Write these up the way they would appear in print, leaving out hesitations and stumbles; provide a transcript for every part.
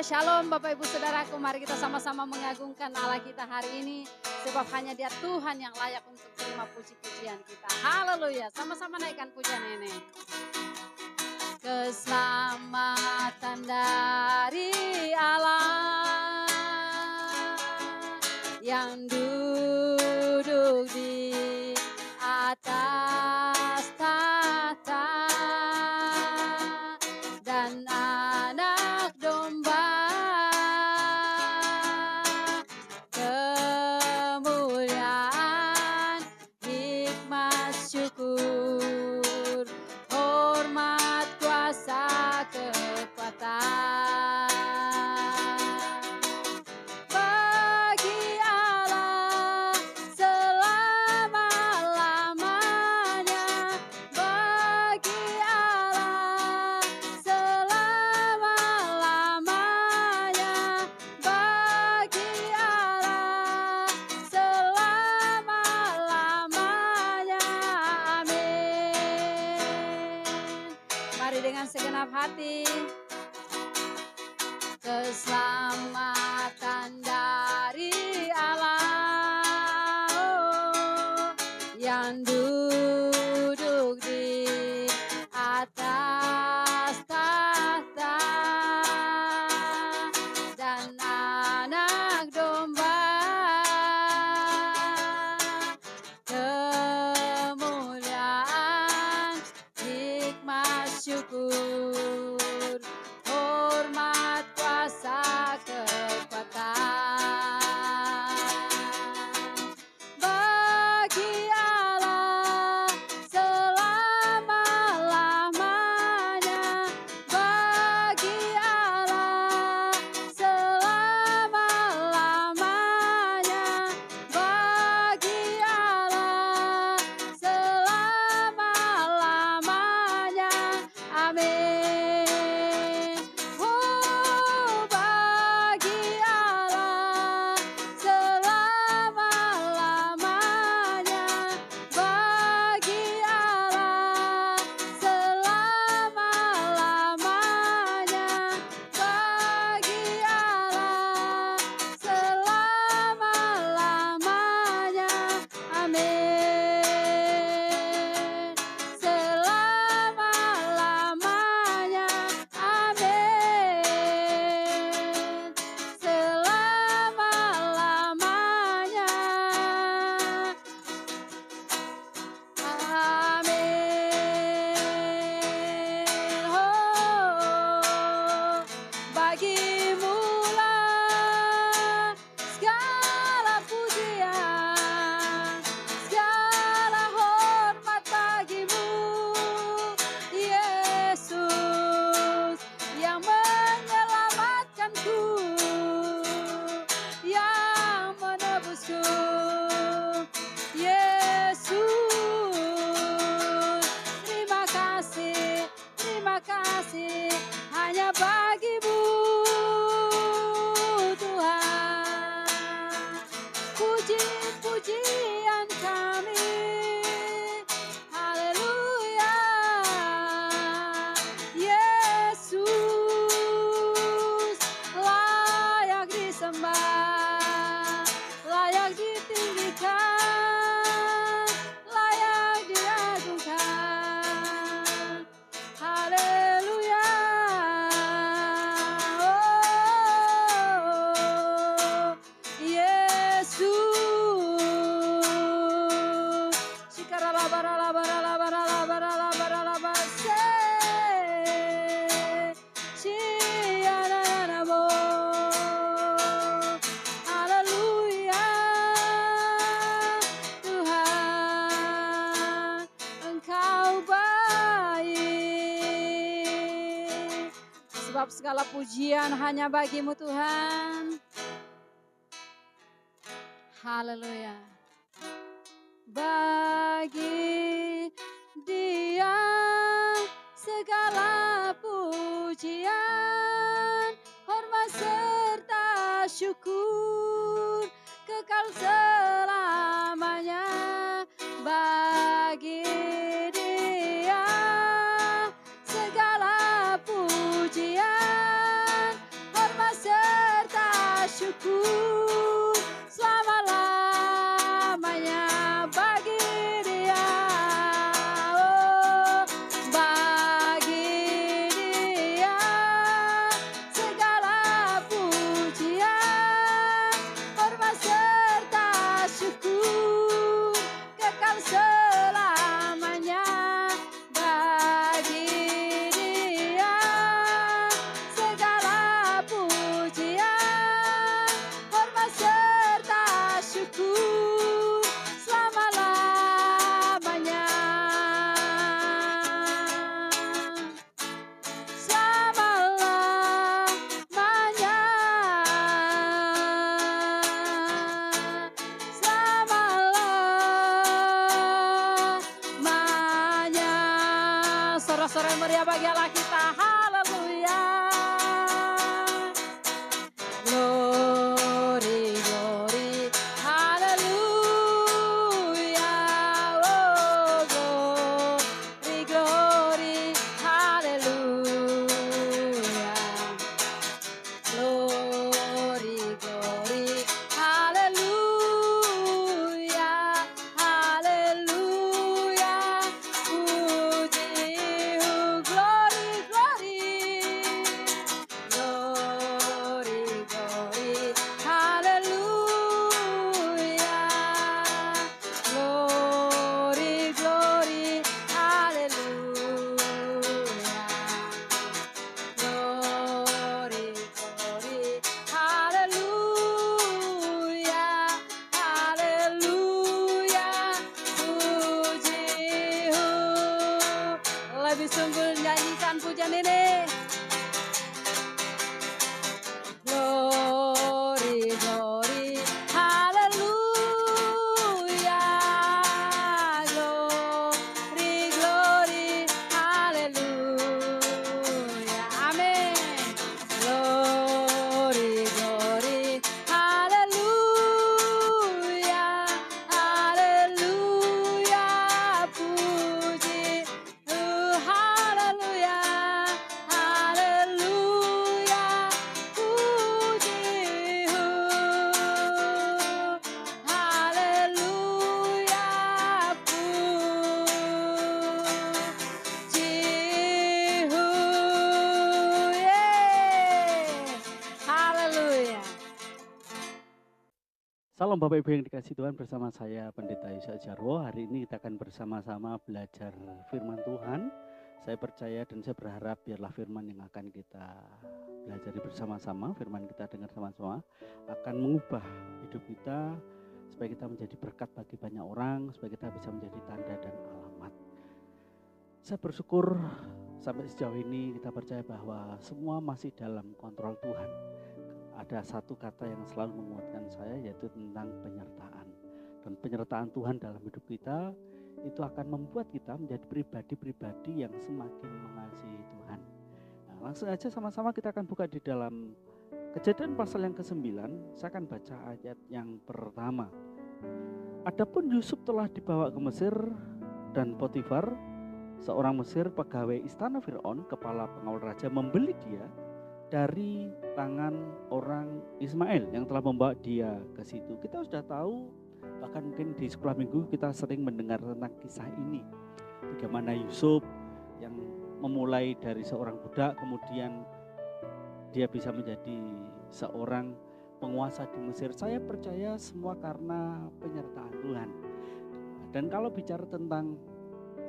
Shalom Bapak Ibu Saudaraku, mari kita sama-sama mengagungkan Allah kita hari ini. Sebab hanya Dia Tuhan yang layak untuk terima puji-pujian kita. Haleluya, sama-sama naikkan pujian ini. Keselamatan dari Allah yang duduk di atas tahta dan anak domba, kemuliaan, hikmat, syukur, hormat, kuasa, kekuatan bagi Allah selama-lamanya, bagi Allah selama-lamanya, bagi Allah selama-lamanya. Amin. Mari dengan segenap hati. Keselamatan dari Allah yang duduk di atas tahta dan anak domba, kemuliaan, hikmat, syukur, hormat, kuasa, kekuatan bagi Allah selama-lamanya, bagi Allah selama-lamanya, bagi Allah selama-lamanya. Amin. Oh, bagi Allah selama-lamanya, bagi Allah selama-lamanya, bagi Allah selama-lamanya. Amin. Selama-lamanya. Amin. Selama-lamanya. Amin. Oh, bagimulah segala pujian, segala hormat bagimu, Yesus yang menyelamatkanku, yang menebusku. Yesus, terima kasih hanya bagimu Tuhan. Puji-pujian kami, haleluya. Yesus layak disembah, layak ditinggikan, layak diagungkan. Haleluya. Oh, Yesus. Shikaralabaralabaralabaralabaralabaralabase. Shiananamo. Haleluya. Tuhan, Engkau baik. Sebab segala pujian hanya bagimu Tuhan. Haleluya. Bagi Dia segala pujian, hormat serta syukur kekal selamanya. Bagi Dia segala pujian, hormat Sorak-sorai meriah bagi Allah kita. Haleluya. Glory, glory, hallelujah. Oh, glory, glory, hallelujah. Glory, glory, hallelujah, hallelujah. Puji, glory, glory. Glory, glory, hallelujah. Glory, glory, hallelujah. Glory, glory, hallelujah, hallelujah. Puji, lebih sungguh nyanyikan pujian ini. Glory, glory, hallelujah. Glory, glory, hallelujah. Amin. Glory, glory, hallelujah. Hallelujah. Puji, hallelujah. Hallelujah. Puji, hallelujah. Puji, hallelujah. Salam Bapak Ibu yang dikasihi Tuhan, bersama saya Pendeta Yusha Jarwo. Hari ini kita akan bersama-sama belajar firman Tuhan. Saya percaya dan saya berharap biarlah firman yang akan kita pelajari bersama-sama, firman kita dengar sama-sama, akan mengubah hidup kita supaya kita menjadi berkat bagi banyak orang, supaya kita bisa menjadi tanda dan alamat. Saya bersyukur sampai sejauh ini kita percaya bahwa semua masih dalam kontrol Tuhan. Ada satu kata yang selalu menguatkan saya, yaitu tentang penyertaan. Dan penyertaan Tuhan dalam hidup kita itu akan membuat kita menjadi pribadi-pribadi yang semakin mengasihi Tuhan. Nah, langsung aja sama-sama kita akan buka di dalam Kejadian pasal yang ke-9. Saya akan baca ayat yang pertama. Adapun Yusuf telah dibawa ke Mesir, dan Potifar, seorang Mesir pegawai istana Firaun, kepala pengawal raja, membeli dia dari tangan orang Ismail yang telah membawa dia ke situ. Kita sudah tahu, bahkan mungkin di sekolah minggu kita sering mendengar tentang kisah ini. Bagaimana Yusuf yang memulai dari seorang budak, kemudian dia bisa menjadi seorang penguasa di Mesir. Saya percaya semua karena penyertaan Tuhan. Dan kalau bicara tentang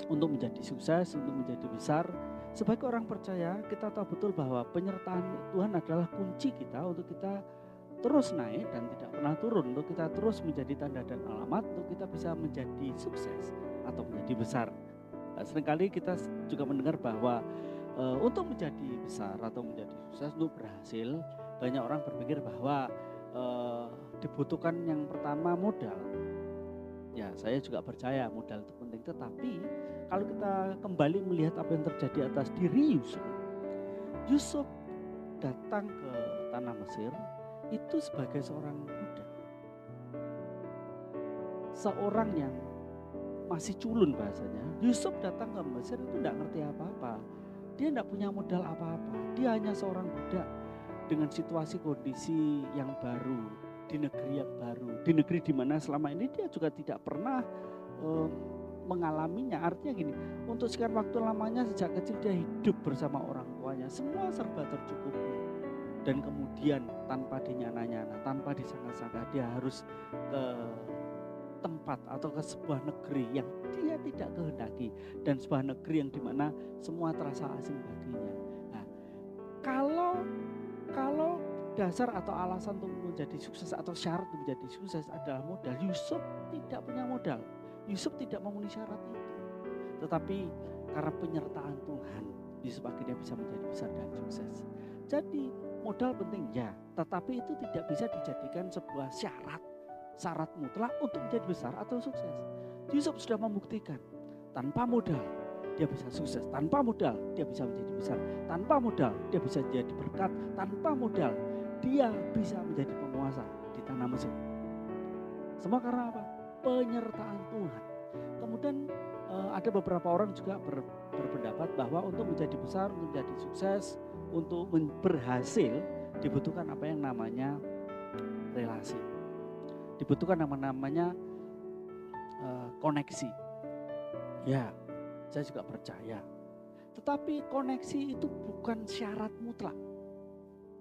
untuk menjadi sukses, untuk menjadi besar, sebagai orang percaya, kita tahu betul bahwa penyertaan Tuhan adalah kunci kita untuk kita terus naik dan tidak pernah turun, untuk kita terus menjadi tanda dan alamat, untuk kita bisa menjadi sukses atau menjadi besar. Seringkali kita juga mendengar bahwa untuk menjadi besar atau menjadi sukses, untuk berhasil, banyak orang berpikir bahwa dibutuhkan yang pertama modal. Ya, saya juga percaya modal itu penting, tetapi kalau kita kembali melihat apa yang terjadi atas diri Yusuf. Yusuf datang ke tanah Mesir itu sebagai seorang budak. Seorang yang masih culun bahasanya. Yusuf datang ke Mesir itu tidak ngerti apa-apa. Dia tidak punya modal apa-apa. Dia hanya seorang budak dengan situasi kondisi yang baru, di negeri yang baru, di negeri di mana selama ini dia juga tidak pernah mengalaminya. Artinya gini, untuk sekian waktu lamanya sejak kecil dia hidup bersama orang tuanya, semua serba tercukupi. Dan kemudian tanpa dinyana-nyana, tanpa disangka-sangka, dia harus ke tempat atau ke sebuah negeri yang dia tidak kehendaki, dan sebuah negeri yang dimana semua terasa asing baginya. Nah, kalau dasar atau alasan untuk menjadi sukses atau syarat untuk menjadi sukses adalah modal, Yusuf tidak punya modal. Yusuf tidak memenuhi syarat itu. Tetapi karena penyertaan Tuhan, Yusuf akhirnya bisa menjadi besar dan sukses. Jadi modal penting ya, tetapi itu tidak bisa dijadikan sebuah syarat mutlak untuk menjadi besar atau sukses. Yusuf sudah membuktikan tanpa modal dia bisa sukses. Tanpa modal dia bisa menjadi besar. Tanpa modal dia bisa jadi berkat. Tanpa modal dia bisa menjadi penguasa di tanah Mesir. Semua karena apa? Penyertaan Tuhan. Kemudian ada beberapa orang juga berpendapat bahwa untuk menjadi besar, untuk menjadi sukses, untuk berhasil dibutuhkan apa yang namanya relasi. Dibutuhkan namanya koneksi. Ya, saya juga percaya. Tetapi koneksi itu bukan syarat mutlak.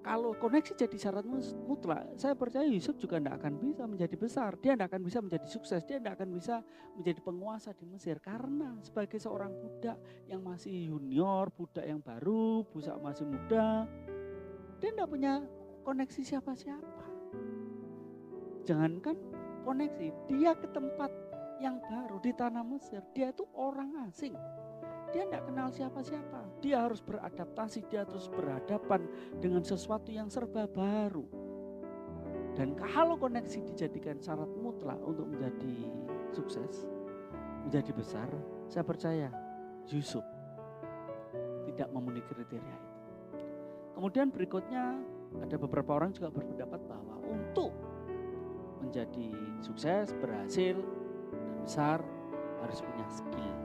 Kalau koneksi jadi syarat mutlak, saya percaya Yusuf juga tidak akan bisa menjadi besar. Dia tidak akan bisa menjadi sukses. Dia tidak akan bisa menjadi penguasa di Mesir. Karena sebagai seorang budak yang masih junior, budak yang baru, budak masih muda, dia tidak punya koneksi siapa-siapa. Jangankan koneksi, dia ke tempat yang baru di tanah Mesir. Dia itu orang asing. Dia tidak kenal siapa-siapa. Dia harus beradaptasi, dia terus berhadapan dengan sesuatu yang serba baru. Dan kalau koneksi dijadikan syarat mutlak untuk menjadi sukses, menjadi besar, saya percaya Yusuf tidak memenuhi kriteria itu. Kemudian berikutnya ada beberapa orang juga berpendapat bahwa untuk menjadi sukses, berhasil, dan besar harus punya skill.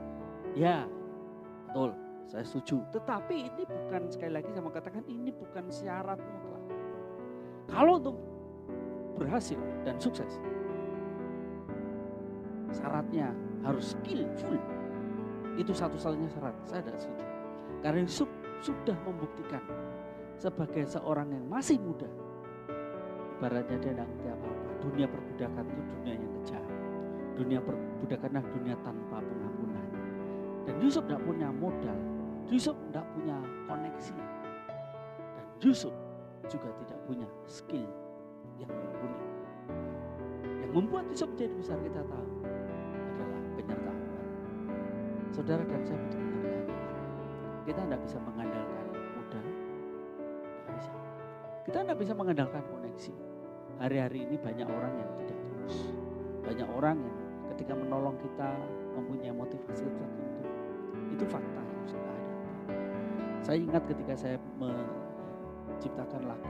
Ya, betul, saya setuju. Tetapi ini bukan, sekali lagi saya mau katakan, ini bukan syarat mutlak. Kalau untuk berhasil dan sukses, syaratnya harus skillful. Itu satu-satunya syarat, saya tidak setuju. Karena Yusuf sudah membuktikan sebagai seorang yang masih muda, ibaratnya dia tidak ngerti apa-apa. Dunia perbudakan itu dunia yang kejam. Dunia perbudakan adalah dunia tanpa pengampunan. Dan Yusuf tidak punya modal, Yusuf tidak punya koneksi, dan Yusuf juga tidak punya skill yang mumpuni. Yang membuat Yusuf menjadi besar kita tahu adalah penyertaan Tuhan. Saudara dan saya butuh penyertaan Tuhan. Kita tidak bisa mengandalkan modal, tidak bisa. Kita tidak bisa mengandalkan koneksi. Hari-hari ini banyak orang yang tidak tulus, banyak orang yang ketika menolong kita mempunyai motivasi tertentu. Itu fakta yang harus kita hadapi. Saya ingat ketika saya menciptakan lagu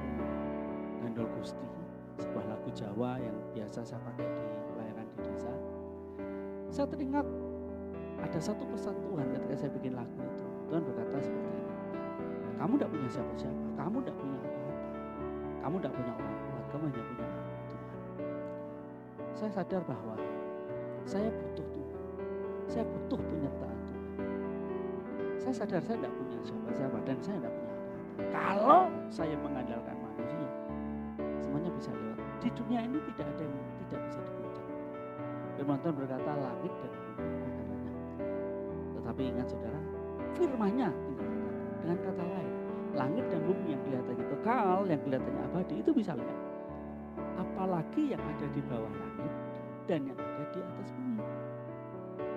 Ngandol Gusti, sebuah lagu Jawa yang biasa saya pakai di pelayanan di desa. Saya teringat ada satu pesan Tuhan ketika saya bikin lagu itu. Tuhan berkata seperti ini, kamu tidak punya siapa-siapa, kamu tidak punya apa-apa, kamu tidak punya orang kuat, kamu hanya punya Tuhan. Saya sadar bahwa saya butuh Tuhan, saya butuh penyertaan Tuhan. Saya sadar saya tidak punya siapa-siapa dan saya tidak punya apa-apa. Kalau saya mengandalkan manusia, semuanya bisa lewat. Di dunia ini tidak ada yang tidak bisa diguncang. Firman Tuhan berkata langit dan bumi akan lenyap. Tetapi ingat saudara, firman-Nya tidak akan. Dengan kata lain, langit dan bumi yang kelihatannya kekal, yang kelihatannya abadi itu bisa lenyap. Apalagi yang ada di bawah langit dan yang ada di atas bumi.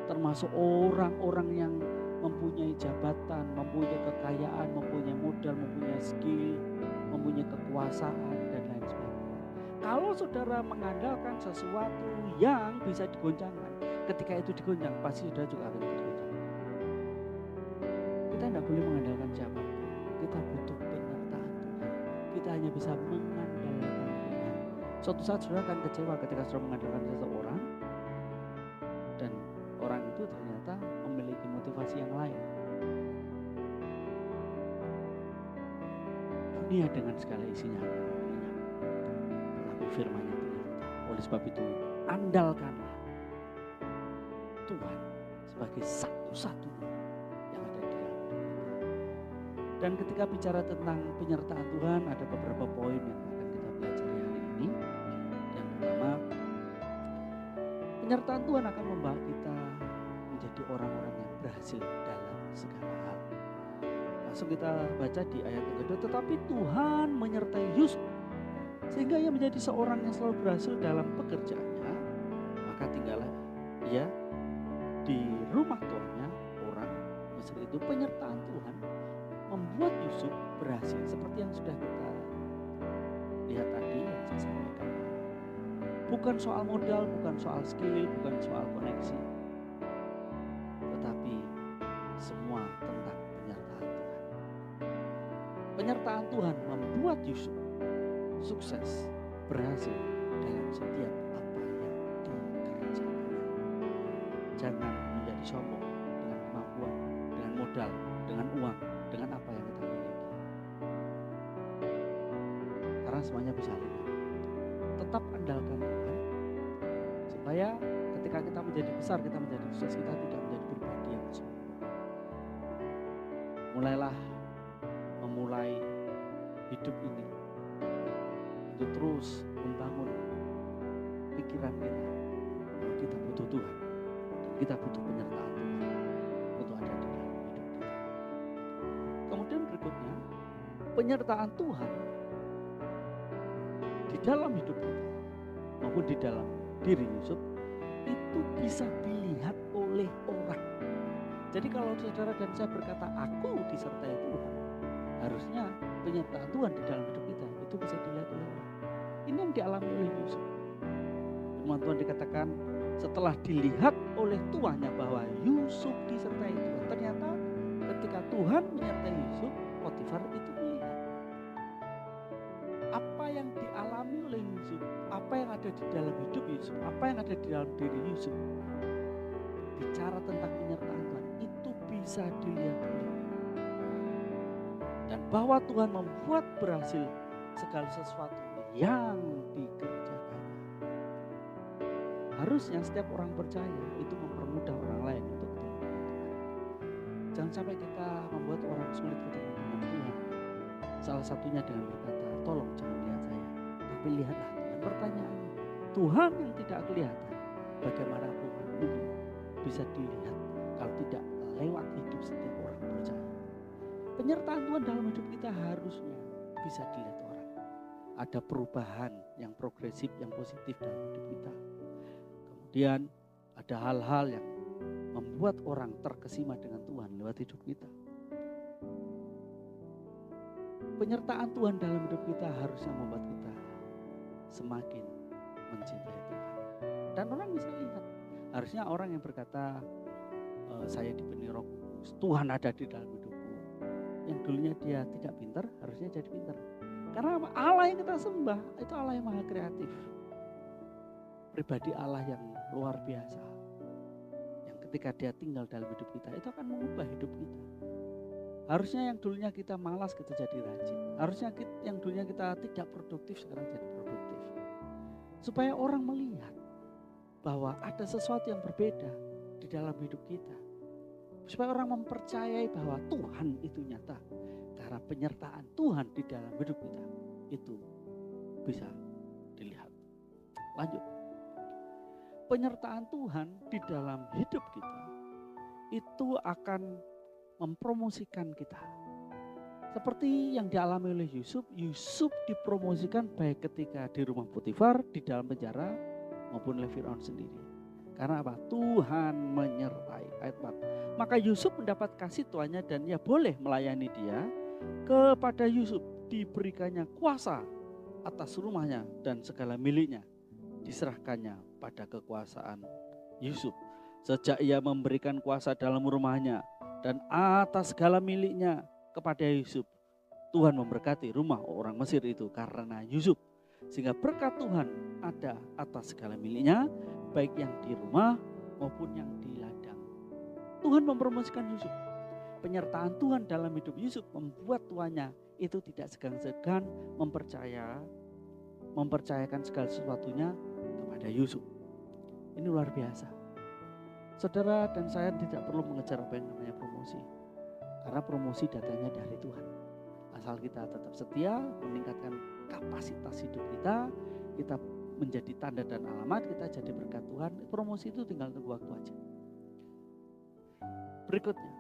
Termasuk orang-orang yang mempunyai jabatan, mempunyai kekayaan, mempunyai modal, mempunyai skill, mempunyai kekuasaan dan lain sebagainya. Kalau saudara mengandalkan sesuatu yang bisa digoncangkan, ketika itu digoncang pasti saudara juga akan digoncang. Kita tidak boleh mengandalkan siapapun. Kita butuh penyertaan Tuhan. Kita hanya bisa mengandalkan Tuhan. Suatu saat saudara akan kecewa ketika saudara mengandalkan seseorang dan orang itu ternyata memiliki motivasi yang lain. Dunia dengan segala isinya akan lenyap, tetapi firman-Nya penyerta. Oleh sebab itu, andalkanlah Tuhan sebagai satu-satunya yang ada di dalam dunia. Dan ketika bicara tentang penyertaan Tuhan, ada beberapa poin yang akan kita pelajari hari ini. Yang pertama, penyertaan Tuhan akan membawa kita menjadi orang-orang yang berhasil dalam segala hal. Langsung kita baca di ayat yang kedua, tetapi Tuhan menyertai Yusuf sehingga ia menjadi seorang yang selalu berhasil dalam pekerjaannya. Maka tinggallah ia di rumah tuannya, orang Mesir itu. Penyertaan Tuhan membuat Yusuf berhasil seperti yang sudah kita lihat tadi yang saya sampaikan. Bukan soal modal, bukan soal skill, bukan soal koneksi, tetapi semua semua tentang penyertaan Tuhan. Penyertaan Tuhan membuat Yusuf sukses, berhasil dalam setiap apa yang dikerjakannya. Jangan menjadi sombong dengan kemampuan, dengan modal, dengan uang, dengan apa yang kita miliki. Karena semuanya bisa lihat. Tetap andalkan Tuhan, supaya ketika kita menjadi besar, kita menjadi sukses, kita tidak menjadi pribadi yang sombong. Mulailah memulai hidup ini untuk terus membangun pikiran kita bahwa kita butuh Tuhan dan kita butuh penyertaan Tuhan untuk ada di dalam hidup kita. Kemudian berikutnya, penyertaan Tuhan di dalam hidup kita maupun di dalam diri Yusuf itu bisa dilihat oleh orang. Jadi kalau saudara dan saya berkata aku disertai Tuhan, harusnya penyertaan Tuhan di dalam hidup kita itu bisa dilihat oleh orang. Ini yang dialami oleh Yusuf. Firman Tuhan dikatakan setelah dilihat oleh tuannya bahwa Yusuf disertai Tuhan, ternyata ketika Tuhan menyertai Yusuf, Potifar itu melihat apa yang dialami oleh Yusuf, apa yang ada di dalam hidup Yusuf, apa yang ada di dalam diri Yusuf. Bicara tentang penyertaan Tuhan itu bisa dilihat oleh orang. Dan bahwa Tuhan membuat berhasil segala sesuatu yang dikerjakannya. Harusnya setiap orang percaya itu mempermudah orang lain untuk ketemu dengan Tuhan. Jangan sampai kita membuat orang sulit ketemu dengan Tuhan. Salah satunya dengan berkata, tolong jangan lihat saya, tapi lihatlah Tuhan. Pertanyaannya, Tuhan yang tidak kelihatan, bagaimana Tuhan mungkin bisa dilihat kalau tidak lewat hidup setiap orang percaya. Penyertaan Tuhan dalam hidup kita harusnya bisa dilihat orang. Ada perubahan yang progresif, yang positif dalam hidup kita. Kemudian ada hal-hal yang membuat orang terkesima dengan Tuhan lewat hidup kita. Penyertaan Tuhan dalam hidup kita harusnya membuat kita semakin mencintai Tuhan. Dan orang bisa lihat. Harusnya orang yang berkata, saya diberi Roh Kudus, Tuhan ada di dalam hidupku. Yang dulunya dia tidak pintar, harusnya jadi pintar. Karena Allah yang kita sembah itu Allah yang maha kreatif. Pribadi Allah yang luar biasa. Yang ketika dia tinggal dalam hidup kita itu akan mengubah hidup kita. Harusnya yang dulunya kita malas kita jadi rajin. Harusnya yang dulunya kita tidak produktif sekarang jadi produktif. Supaya orang melihat bahwa ada sesuatu yang berbeda di dalam hidup kita. Supaya orang mempercayai bahwa Tuhan itu nyata. Karena penyertaan Tuhan di dalam hidup kita itu bisa dilihat. Lanjut. Penyertaan Tuhan di dalam hidup kita itu akan mempromosikan kita. Seperti yang dialami oleh Yusuf, Yusuf dipromosikan baik ketika di rumah Potifar, di dalam penjara, maupun oleh Firaun sendiri. Karena apa? Tuhan menyertai. Ayat 4. Maka Yusuf mendapat kasih tuannya dan ia boleh melayani dia. Kepada Yusuf diberikannya kuasa atas rumahnya dan segala miliknya. Diserahkannya pada kekuasaan Yusuf. Sejak ia memberikan kuasa dalam rumahnya dan atas segala miliknya kepada Yusuf, Tuhan memberkati rumah orang Mesir itu karena Yusuf. Sehingga berkat Tuhan ada atas segala miliknya, baik yang di rumah maupun yang di ladang. Tuhan mempromosikan Yusuf. Penyertaan Tuhan dalam hidup Yusuf membuat tuannya itu tidak segan-segan mempercayakan segala sesuatunya kepada Yusuf. Ini luar biasa. Saudara dan saya tidak perlu mengejar apa yang namanya promosi. Karena promosi datangnya dari Tuhan. Asal kita tetap setia, meningkatkan kapasitas hidup kita, kita menjadi tanda dan alamat, kita jadi berkat Tuhan. Promosi itu tinggal tunggu waktu aja. Berikutnya,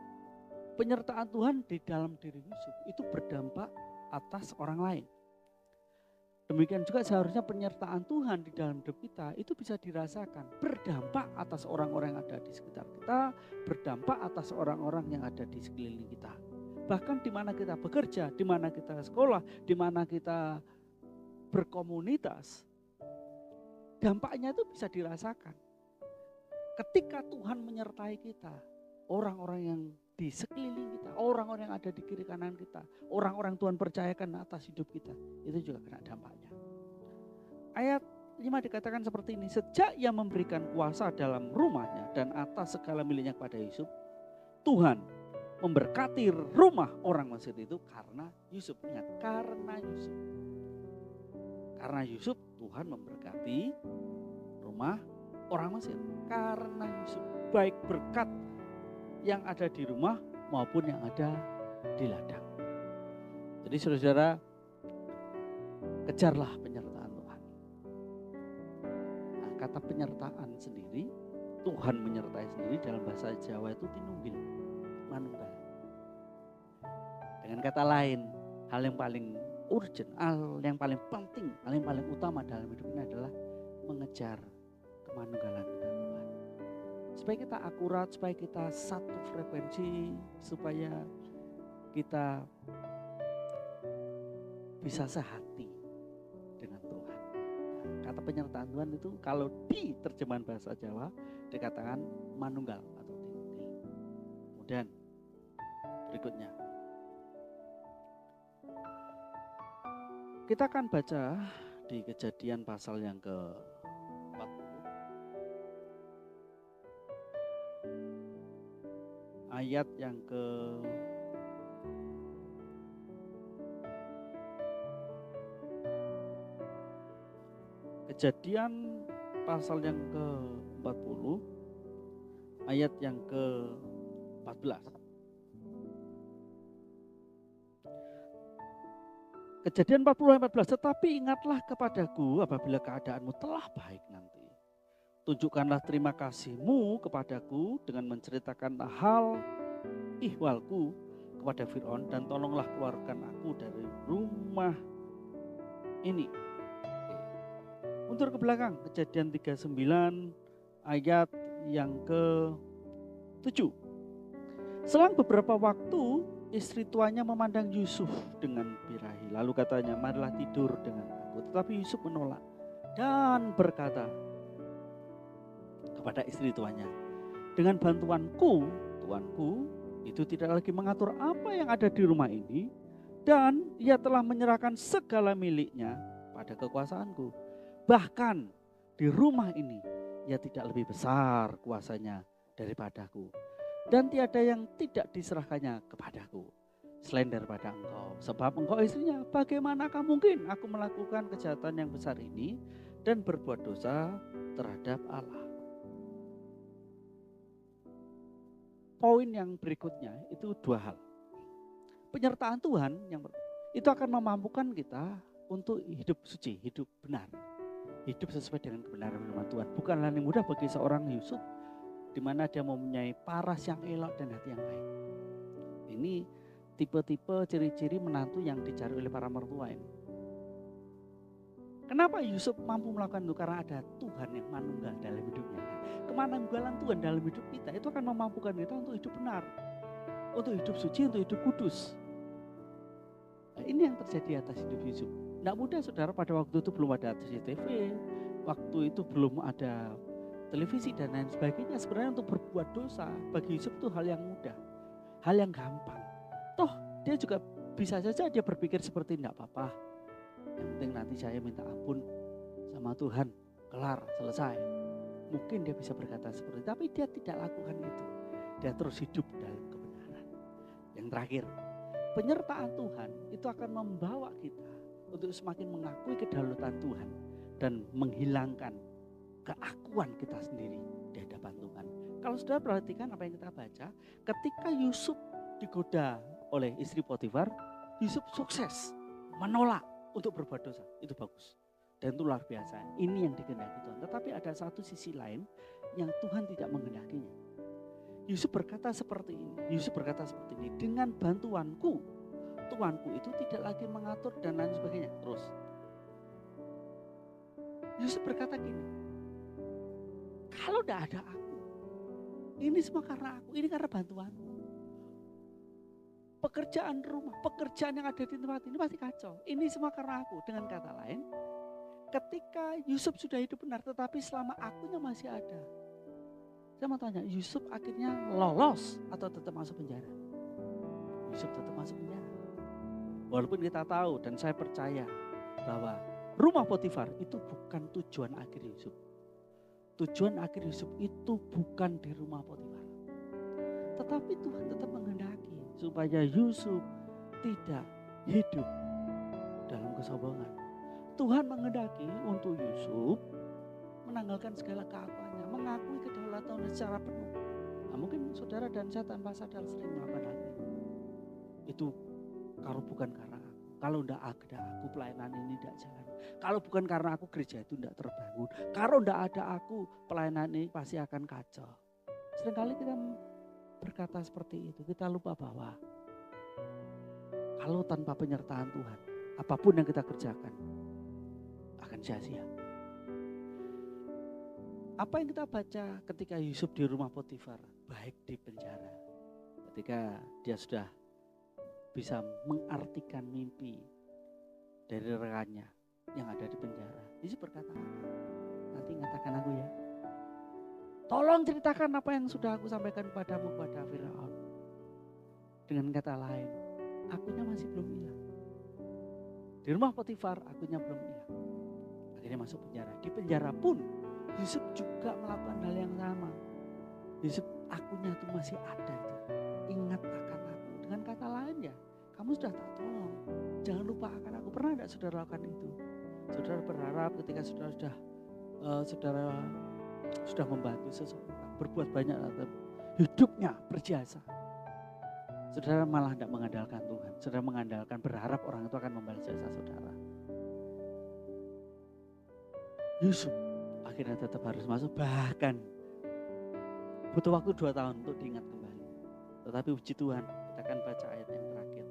penyertaan Tuhan di dalam diri Yusuf itu berdampak atas orang lain. Demikian juga seharusnya penyertaan Tuhan di dalam hidup kita itu bisa dirasakan, berdampak atas orang-orang yang ada di sekitar kita, berdampak atas orang-orang yang ada di sekeliling kita. Bahkan di mana kita bekerja, di mana kita sekolah, di mana kita berkomunitas, dampaknya itu bisa dirasakan. Ketika Tuhan menyertai kita, orang-orang yang di sekeliling kita, orang-orang yang ada di kiri kanan kita, orang-orang Tuhan percayakan atas hidup kita, itu juga kena dampaknya. Ayat 5 dikatakan seperti ini, sejak ia memberikan kuasa dalam rumahnya dan atas segala miliknya kepada Yusuf, Tuhan memberkati rumah orang Mesir itu karena Yusuf. Ingat, karena Yusuf. Karena Yusuf, Tuhan memberkati rumah orang Mesir. Karena Yusuf, baik berkat yang ada di rumah maupun yang ada di ladang. Jadi saudara-saudara, kejarlah penyertaan Tuhan. Nah, kata penyertaan sendiri, Tuhan menyertai sendiri dalam bahasa Jawa itu tinunggil, manunggal. Dengan kata lain, hal yang paling urgent, hal yang paling penting, hal yang paling utama dalam hidup ini adalah mengejar kemanunggalan dengan Tuhan. Supaya kita akurat, supaya kita satu frekuensi, supaya kita bisa sehati dengan Tuhan. Nah, kata penyertaan Tuhan itu kalau di terjemahan bahasa Jawa dikatakan manunggal atau tinunggil. Kemudian berikutnya, kita akan baca di Kejadian pasal yang ke-40. Ayat yang Kejadian pasal yang ke-40 ayat yang ke-14. Kejadian 40 ayat 14, tetapi ingatlah kepadaku apabila keadaanmu telah baik nanti. Tunjukkanlah terima kasihmu kepadaku dengan menceritakan hal ihwalku kepada Fir'aun dan tolonglah keluarkan aku dari rumah ini. Mundur ke belakang, Kejadian 39 ayat yang ke-7. Selang beberapa waktu istri tuanya memandang Yusuf dengan birahi. Lalu katanya, marilah tidur dengan aku. Tetapi Yusuf menolak dan berkata kepada istri tuanya, dengan bantuanku, tuanku itu tidak lagi mengatur apa yang ada di rumah ini, dan ia telah menyerahkan segala miliknya pada kekuasaanku. Bahkan di rumah ini ia tidak lebih besar kuasanya daripadaku, dan tiada yang tidak diserahkannya kepadaku selain daripada engkau. Sebab engkau istrinya, bagaimanakah mungkin aku melakukan kejahatan yang besar ini dan berbuat dosa terhadap Allah. Poin yang berikutnya itu dua hal. Penyertaan Tuhan yang itu akan memampukan kita untuk hidup suci, hidup benar, hidup sesuai dengan kebenaran firman Tuhan. Bukanlah yang mudah bagi seorang Yusuf, di mana dia mempunyai paras yang elok dan hati yang baik. Ini tipe-tipe ciri-ciri menantu yang dicari oleh para mertua ini. Kenapa Yusuf mampu melakukan itu? Karena ada Tuhan yang manunggal dalam hidupnya. Kemanunggalan Tuhan dalam hidup kita itu akan memampukan kita untuk hidup benar, untuk hidup suci, untuk hidup kudus. Nah, ini yang terjadi atas hidup Yusuf. Tidak mudah saudara, pada waktu itu belum ada CCTV, waktu itu belum ada televisi dan lain sebagainya. Sebenarnya untuk berbuat dosa bagi Yusuf itu hal yang mudah, hal yang gampang. Toh dia juga bisa saja dia berpikir seperti tidak apa-apa, yang penting nanti saya minta ampun sama Tuhan, kelar, selesai. Mungkin dia bisa berkata seperti itu, tapi dia tidak lakukan itu. Dia terus hidup dalam kebenaran. Yang terakhir, penyertaan Tuhan itu akan membawa kita untuk semakin mengakui kedaulatan Tuhan dan menghilangkan keakuan kita sendiri di hadapan Tuhan. Kalau saudara perhatikan apa yang kita baca, ketika Yusuf digoda oleh istri Potifar, Yusuf sukses menolak untuk berbuat dosa. Itu bagus. Dan itu luar biasa. Ini yang dikehendaki Tuhan. Tetapi ada satu sisi lain yang Tuhan tidak menghendakinya. Yusuf berkata seperti ini. Dengan bantuanku, tuanku itu tidak lagi mengatur dan lain sebagainya. Terus Yusuf berkata gini, kalau tidak ada aku, ini semua karena aku, ini karena bantuanmu. Pekerjaan rumah, pekerjaan yang ada di tempat ini pasti kacau. Ini semua karena aku. Dengan kata lain, ketika Yusuf sudah hidup benar, tetapi selama akunya masih ada, Saya mau tanya, Yusuf akhirnya lolos atau tetap masuk penjara? Yusuf tetap masuk penjara. Walaupun kita tahu dan saya percaya bahwa rumah Potifar itu bukan tujuan akhir Yusuf. Tujuan akhir Yusuf itu bukan di rumah Potifar. Tetapi Tuhan tetap menghendaki supaya Yusuf tidak hidup dalam kesombongan. Tuhan menghendaki untuk Yusuf menanggalkan segala keakuannya, mengakui kedaulatannya secara penuh. Nah, mungkin saudara dan saya tanpa sadar sering melakukan hal ini. Itu kalau bukan karena aku, kalau tidak ada aku pelayanan ini tidak jalan. Kalau bukan karena aku gereja itu tidak terbangun. Kalau tidak ada aku pelayanan ini pasti akan kacau. Seringkali kita berkata seperti itu, kita lupa bahwa kalau tanpa penyertaan Tuhan, apapun yang kita kerjakan akan sia-sia. Apa yang kita baca ketika Yusuf di rumah Potifar, baik di penjara, ketika dia sudah bisa mengartikan mimpi dari rekannya yang ada di penjara. Yusuf berkata, nanti katakan aku ya. Tolong ceritakan apa yang sudah aku sampaikan padamu kepada Firaun. Dengan kata lain, akunya masih belum hilang. Di rumah Potifar akunya belum hilang. Akhirnya masuk penjara. Di penjara pun Yusuf juga melakukan hal yang sama. Yusuf, akunya itu masih ada itu. Ingat akan aku. Dengan kata lain ya, kamu sudah tak tolong. Jangan lupa akan aku. Pernah tidak saudara lakukan itu? Saudara berharap ketika saudara sudah membantu seseorang, berbuat banyak, hidupnya berjasa. Saudara malah tidak mengandalkan Tuhan. Saudara mengandalkan, berharap orang itu akan membalas jasa saudara. Yusuf akhirnya tetap harus masuk, bahkan butuh waktu 2 tahun untuk diingat kembali. Tetapi puji Tuhan, kita akan baca ayat yang terakhir.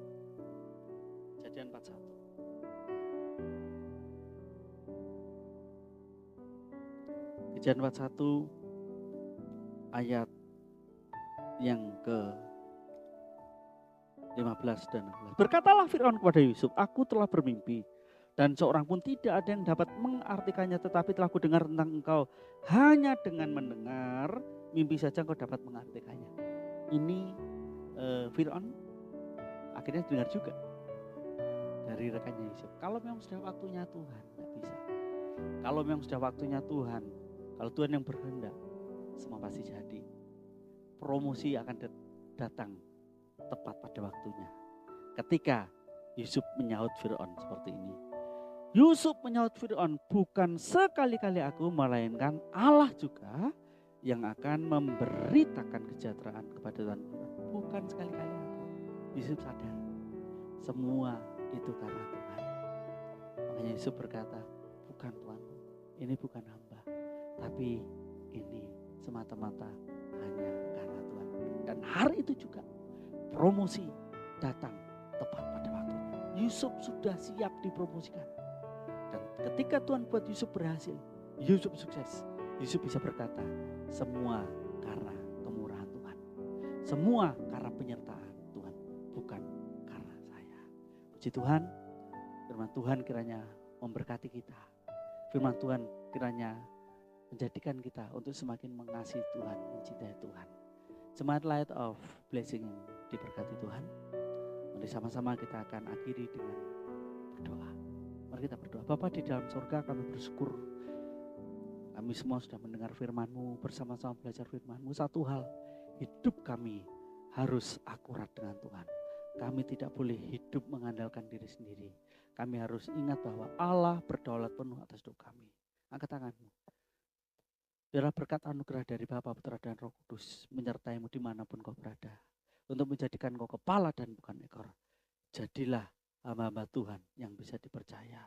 Kejadian 41. Kejadian 41 ayat yang ke 15 dan 16. Berkatalah Firaun kepada Yusuf, aku telah bermimpi dan seorang pun tidak ada yang dapat mengartikannya, tetapi telah kudengar tentang engkau. Hanya dengan mendengar mimpi saja engkau dapat mengartikannya. Ini Firaun akhirnya dengar juga dari rekannya Yusuf. Kalau memang sudah waktunya Tuhan, tidak bisa. Kalau memang sudah waktunya Tuhan, kalau Tuhan yang berkehendak, semua pasti jadi. Promosi akan datang tepat pada waktunya. Ketika Yusuf menyaut Firaun seperti ini. Yusuf menyaut Firaun, bukan sekali-kali aku, melainkan Allah juga yang akan memberitakan kesejahteraan kepada Tuhan. Bukan sekali-kali aku. Yusuf sadar, semua itu karena Tuhan. Makanya Yusuf berkata, bukan Tuanku, ini bukan hamba, tapi ini semata-mata hanya karena Tuhan. Dan hari itu juga promosi datang tepat pada waktunya. Yusuf sudah siap dipromosikan. Dan ketika Tuhan buat Yusuf berhasil, Yusuf sukses. Yusuf bisa berkata, semua karena kemurahan Tuhan. Semua karena penyertaan Tuhan, bukan karena saya. Puji Tuhan, firman Tuhan kiranya memberkati kita. Firman Tuhan kiranya menjadikan kita untuk semakin mengasihi Tuhan, mencintai Tuhan. Semangat Light of Blessing yang diberkati Tuhan. Mari sama-sama kita akan akhiri dengan berdoa. Mari kita berdoa. Bapa di dalam surga, kami bersyukur. Kami semua sudah mendengar firman-Mu, bersama-sama belajar firman-Mu. Satu hal, hidup kami harus akurat dengan Tuhan. Kami tidak boleh hidup mengandalkan diri sendiri. Kami harus ingat bahwa Allah berdaulat penuh atas hidup kami. Angkat tanganmu. Biarlah berkat anugerah dari Bapa, Putra dan Roh Kudus menyertai-Mu dimanapun kau berada. Untuk menjadikan kau kepala dan bukan ekor. Jadilah hamba-hamba Tuhan yang bisa dipercaya.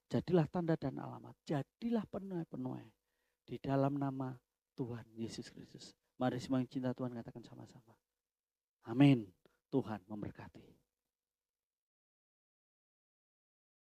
Jadilah tanda dan alamat. Jadilah penuai-penuai. Di dalam nama Tuhan Yesus Kristus. Mari semua yang cinta Tuhan katakan sama-sama. Amin. Tuhan memberkati.